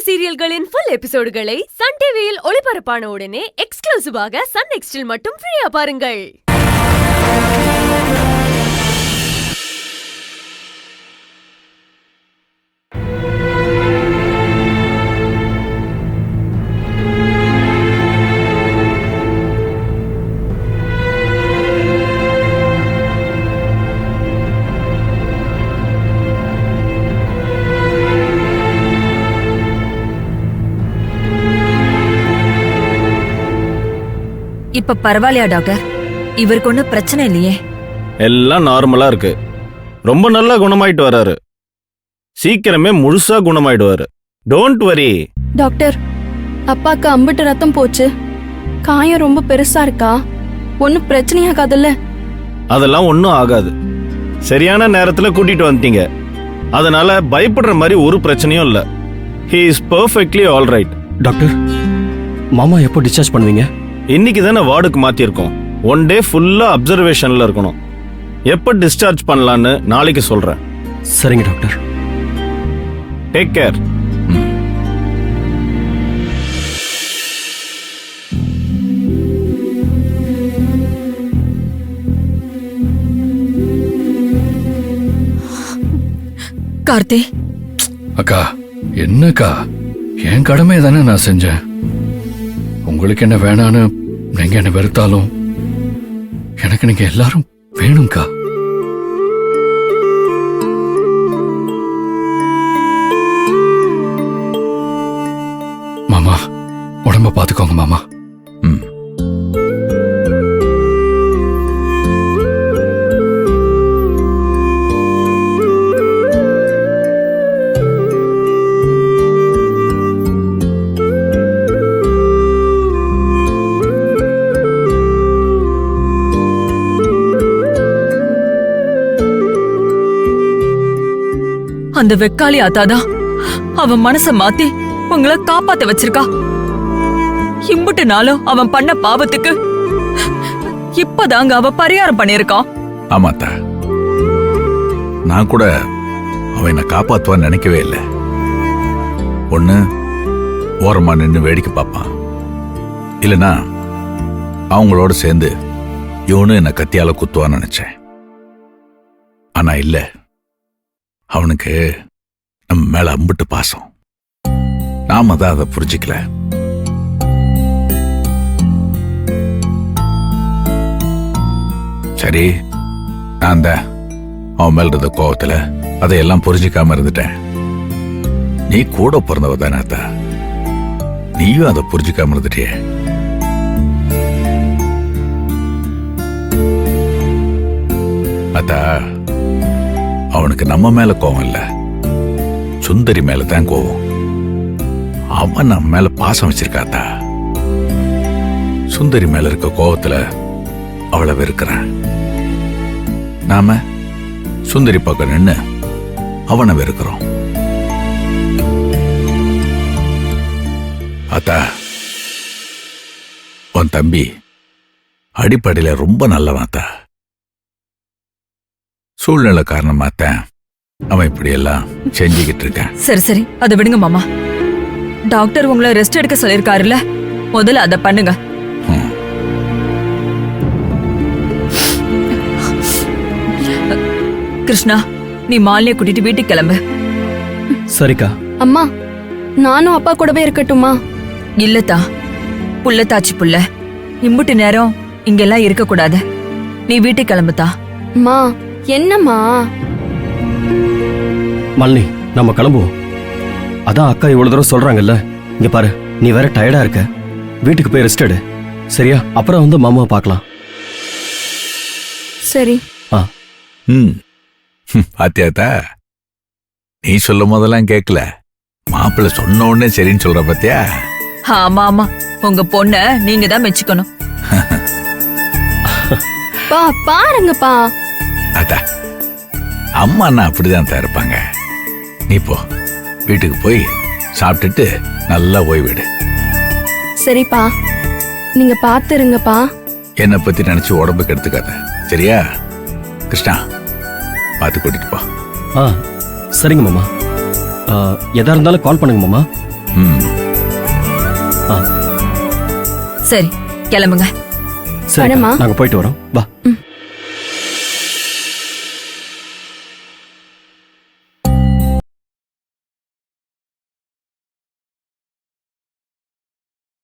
சீரியல்களின் full எபிசோடுகளை Sun டிவியில் ஒளிபரப்பான உடனே எக்ஸ்க்ளூசிவாக சன் நெக்ஸ்டில் மட்டும் ஃப்ரீயா பாருங்கள். இப்ப பரவாயில்லையா டாக்டர்? இவருக்கு ஒன்னும் பிரச்சனை இல்லையே? எல்லாம் நார்மலா இருக்கு. ரொம்ப நல்லா குணமாயிட்டு வராரு. சீக்கிரமே முழுசா குணமாயிடுவாரு. Don't worry. டாக்டர், அப்பாக்கு அம்பிட்டு ரத்தம் போச்சு. காயம் ரொம்ப பெருசா இருக்கா? ஒன்னும் பிரச்சனையாகாதுல்ல? அதெல்லாம் ஒன்னும் ஆகாது. சரியான நேரத்துல கூட்டிட்டு வந்துட்டீங்க. அதனால பயப்படுற மாதிரி ஒரு பிரச்சனையும் இல்ல. He is perfectly all right. Doctor, மாமா எப்போ டிஸ்சார்ஜ் பண்ணுவீங்க? இன்னைக்கு தானே வார்டுக்கு மாத்திருக்கோம். 1 டே ஃபுல்லா அப்சர்வேஷன்ல இருக்கணும். எப்ப டிஸ்சார்ஜ் பண்ணலான்னு நாளைக்கு சொல்றேன். சரிங்க டாக்டர். Take care. கார்த்தி. அக்கா, என்னக்கா? என் கடமை தானே நான் செஞ்சேன். உங்களுக்கு என்ன வேணான்னு நீங்க என்ன வெறுத்தாலும் எனக்கு நீங்க எல்லாரும் வேணும்க்கா. மாமா, உடம்ப பாத்துக்கோங்க மாமா. அந்த வெக்காளி ஆத்தாதான் அவன் மனச மாத்தி உங்களை காப்பாத்த வச்சிருக்கா. இம்புட்டு நாளும் அவன் பண்ண பாவத்துக்கு இப்பதாங்க அவ பரிகாரம் பண்ணிருக்கான். ஆமாத்தா, நான் கூட அவன் என்ன காப்பாத்துவான்னு நினைக்கவே இல்லை. ஒண்ணு ஓரமா நின்று வேடிக்கை பார்ப்பான், இல்லனா அவங்களோட சேர்ந்து இவனு என்ன கத்தியால குத்துவான்னு நினைச்சேன். ஆனா இல்ல, அவனுக்கு நம்ம மேல அம்பிட்டு பாசம். நாம தான் அதை புரிஞ்சுக்கல. சரி, நான் தான் அவன் மேல இருந்த கோவத்துல அதையெல்லாம் புரிஞ்சுக்காம இருந்துட்டேன். நீ கூட பிறந்தவ தானே அத்தா, நீயும் அதை புரிஞ்சுக்காம இருந்துட்டியே. அத்தா, அவனுக்கு நம்ம மேல கோவம் இல்ல, சுந்தரி மேல தான் கோவம். அவன் நம்ம மேல பாசம் வச்சிருக்காத்தா. சுந்தரி மேல இருக்க கோவத்துல அவளை வெறுக்கிறான். நாம சுந்தரி பக்கம் நின்னு அவனை வெறுக்கிறோம். அத்தா, உன் தம்பி அடிப்படையில ரொம்ப நல்லவன். சூழ்நிலை காரணமாத்தான் அவன் இப்படி எல்லாம் செஞ்சுக்கிட்டு இருக்கான். சரி சரி, அதை விடுங்க மாமா. டாக்டர் உங்களை ரெஸ்ட் எடுக்க சொல்லிருக்காருல்ல, முதல்ல அதை பண்ணுங்க. கிருஷ்ணா, நீ மாலினிய கூட்டிட்டு வீட்டுக்கு கிளம்பு. சரிக்கா. அம்மா, நானும் அப்பா கூடவே இருக்கட்டுமா? இல்லத்தா, புள்ளத்தாச்சி புள்ள இம்புட்டு நேரம் இங்கெல்லாம் இருக்க கூடாது. நீ வீட்டுக்கு கிளம்புத்தா. அம்மா, என்னம்மா? மாலினி, நம்ம கிளம்புவோம். அதான் அக்கா இவ்வளவு தூரம் சொல்றாங்கல்ல. இங்க பாரு, நீ வேற டயர்டா இருக்க, வீட்டுக்கு போய் ரெஸ்ட் எடு. சரியா? அப்புறம் வந்து மாமாவை பார்க்கலாம். சரி. பாத்தியாத்தா, நீ சொல்லும் போதெல்லாம் கேட்கல, மாப்பிள்ள சொன்ன உடனே சரின்னு சொல்ற பாத்தியா? ஆமா ஆமா, உங்க பொண்ண நீங்க தான் மெச்சுக்கணும். பா, பாருங்கப்பா. அத்தா, அம்மா அண்ணா அப்படிதான் தான் இருப்பாங்க. நீ போ, வீட்டுக்கு போய் சாப்பிட்டுட்டு நல்லா ஓய்விடு. சரிப்பா, நீங்க பாத்துருங்கப்பா. என்னை பத்தி நினைச்சு உடம்புக்கு எடுத்துக்காத, சரியா? கிருஷ்ணா, பார்த்து கூட்டிட்டு போ. சரிங்க மாமா. எதா இருந்தாலும் கால் பண்ணுங்க மாமா. சரி கிளம்புங்க. சரி வரேம்மா. நாங்க போயிட்டு வரோம் வா. ம்.